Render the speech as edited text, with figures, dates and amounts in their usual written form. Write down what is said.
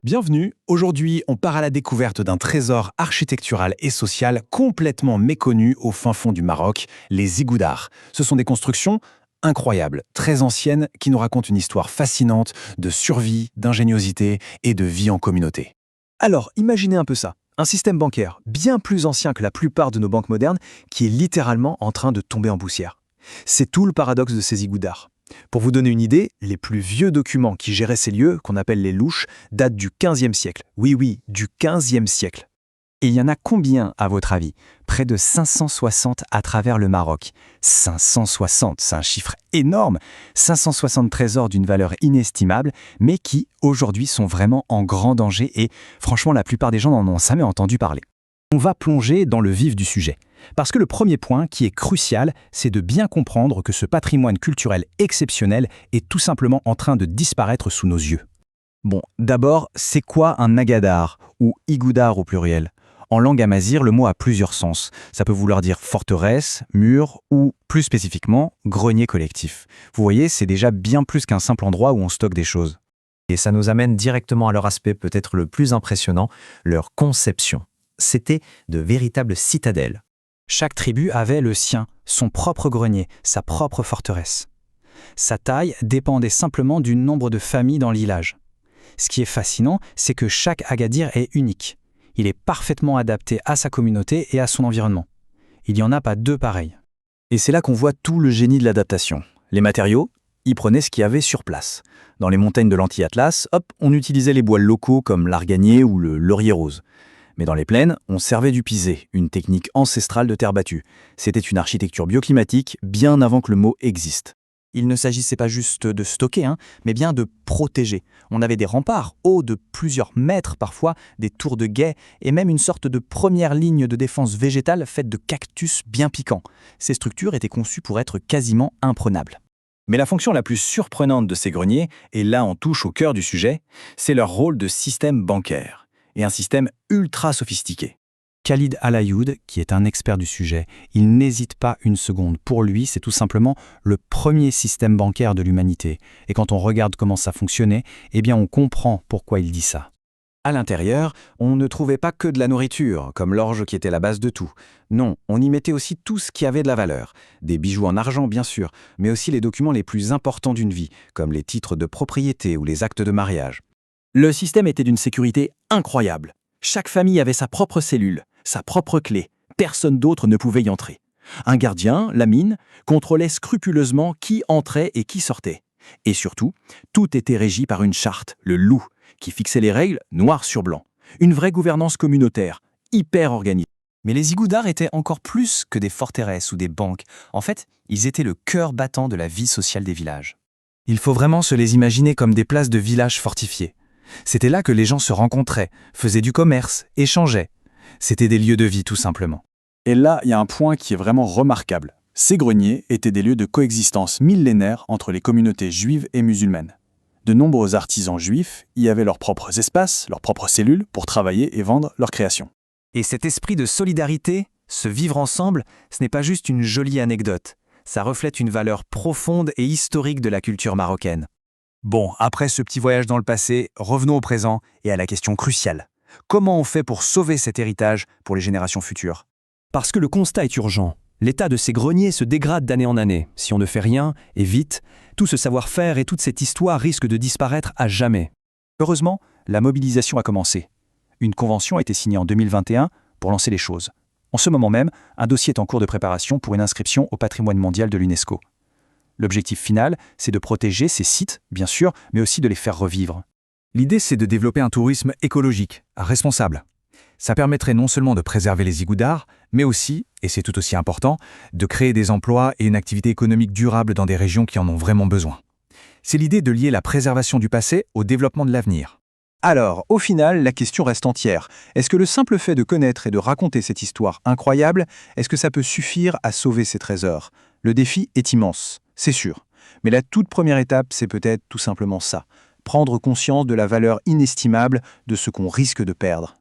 Bienvenue, aujourd'hui on part à la découverte d'un trésor architectural et social complètement méconnu au fin fond du Maroc, les ziggoudars. Ce sont des constructions incroyables, très anciennes, qui nous racontent une histoire fascinante de survie, d'ingéniosité et de vie en communauté. Alors, imaginez un peu ça. Un système bancaire bien plus ancien que la plupart de nos banques modernes qui est littéralement en train de tomber en poussière. C'est tout le paradoxe de ces ziggoudars. Pour vous donner une idée, les plus vieux documents qui géraient ces lieux, qu'on appelle les louches, datent du XVe siècle. Oui, du XVe siècle. Et il y en a combien, à votre avis? Près de 560 à travers le Maroc. 560, c'est un chiffre énorme. 560 trésors d'une valeur inestimable, mais qui, aujourd'hui, sont vraiment en grand danger et, franchement, la plupart des gens n'en ont jamais entendu parler. On va plonger dans le vif du sujet. Parce que le premier point, qui est crucial, c'est de bien comprendre que ce patrimoine culturel exceptionnel est tout simplement en train de disparaître sous nos yeux. Bon, d'abord, c'est quoi un agadar, ou igoudar au pluriel? En langue amazigh, le mot a plusieurs sens. Ça peut vouloir dire forteresse, mur ou, plus spécifiquement, grenier collectif. Vous voyez, c'est déjà bien plus qu'un simple endroit où on stocke des choses. Et ça nous amène directement à leur aspect peut-être le plus impressionnant, leur conception. C'était de véritables citadelles. Chaque tribu avait le sien, son propre grenier, sa propre forteresse. Sa taille dépendait simplement du nombre de familles dans le village. Ce qui est fascinant, c'est que chaque agadir est unique. Il est parfaitement adapté à sa communauté et à son environnement. Il n'y en a pas deux pareils. Et c'est là qu'on voit tout le génie de l'adaptation. Les matériaux, ils prenaient ce qu'il y avait sur place. Dans les montagnes de l'Anti-Atlas, on utilisait les bois locaux comme l'arganier ou le laurier rose. Mais dans les plaines, on servait du pisé, une technique ancestrale de terre battue. C'était une architecture bioclimatique bien avant que le mot existe. Il ne s'agissait pas juste de stocker, mais bien de protéger. On avait des remparts hauts de plusieurs mètres parfois, des tours de guet et même une sorte de première ligne de défense végétale faite de cactus bien piquants. Ces structures étaient conçues pour être quasiment imprenables. Mais la fonction la plus surprenante de ces greniers, et là on touche au cœur du sujet, c'est leur rôle de système bancaire. Et un système ultra sophistiqué. Khalid Alayoud, qui est un expert du sujet, il n'hésite pas une seconde. Pour lui, c'est tout simplement le premier système bancaire de l'humanité. Et quand on regarde comment ça fonctionnait, on comprend pourquoi il dit ça. À l'intérieur, on ne trouvait pas que de la nourriture, comme l'orge qui était la base de tout. Non, on y mettait aussi tout ce qui avait de la valeur. Des bijoux en argent, bien sûr, mais aussi les documents les plus importants d'une vie, comme les titres de propriété ou les actes de mariage. Le système était d'une sécurité incroyable. Chaque famille avait sa propre cellule, sa propre clé. Personne d'autre ne pouvait y entrer. Un gardien, la mine, contrôlait scrupuleusement qui entrait et qui sortait. Et surtout, tout était régi par une charte, le loup, qui fixait les règles noir sur blanc. Une vraie gouvernance communautaire, hyper organisée. Mais les ziggoudars étaient encore plus que des forteresses ou des banques. En fait, ils étaient le cœur battant de la vie sociale des villages. Il faut vraiment se les imaginer comme des places de villages fortifiés. C'était là que les gens se rencontraient, faisaient du commerce, échangeaient. C'était des lieux de vie tout simplement. Et là, il y a un point qui est vraiment remarquable. Ces greniers étaient des lieux de coexistence millénaire entre les communautés juives et musulmanes. De nombreux artisans juifs y avaient leurs propres espaces, leurs propres cellules pour travailler et vendre leurs créations. Et cet esprit de solidarité, ce vivre ensemble, ce n'est pas juste une jolie anecdote. Ça reflète une valeur profonde et historique de la culture marocaine. Bon, après ce petit voyage dans le passé, revenons au présent et à la question cruciale. Comment on fait pour sauver cet héritage pour les générations futures? Parce que le constat est urgent. L'état de ces greniers se dégrade d'année en année. Si on ne fait rien, et vite, tout ce savoir-faire et toute cette histoire risquent de disparaître à jamais. Heureusement, la mobilisation a commencé. Une convention a été signée en 2021 pour lancer les choses. En ce moment même, un dossier est en cours de préparation pour une inscription au patrimoine mondial de l'UNESCO. L'objectif final, c'est de protéger ces sites, bien sûr, mais aussi de les faire revivre. L'idée, c'est de développer un tourisme écologique, responsable. Ça permettrait non seulement de préserver les ziggoudars, mais aussi, et c'est tout aussi important, de créer des emplois et une activité économique durable dans des régions qui en ont vraiment besoin. C'est l'idée de lier la préservation du passé au développement de l'avenir. Alors, au final, la question reste entière. Est-ce que le simple fait de connaître et de raconter cette histoire incroyable, est-ce que ça peut suffire à sauver ces trésors? Le défi est immense, c'est sûr. Mais la toute première étape, c'est peut-être tout simplement ça. Prendre conscience de la valeur inestimable de ce qu'on risque de perdre.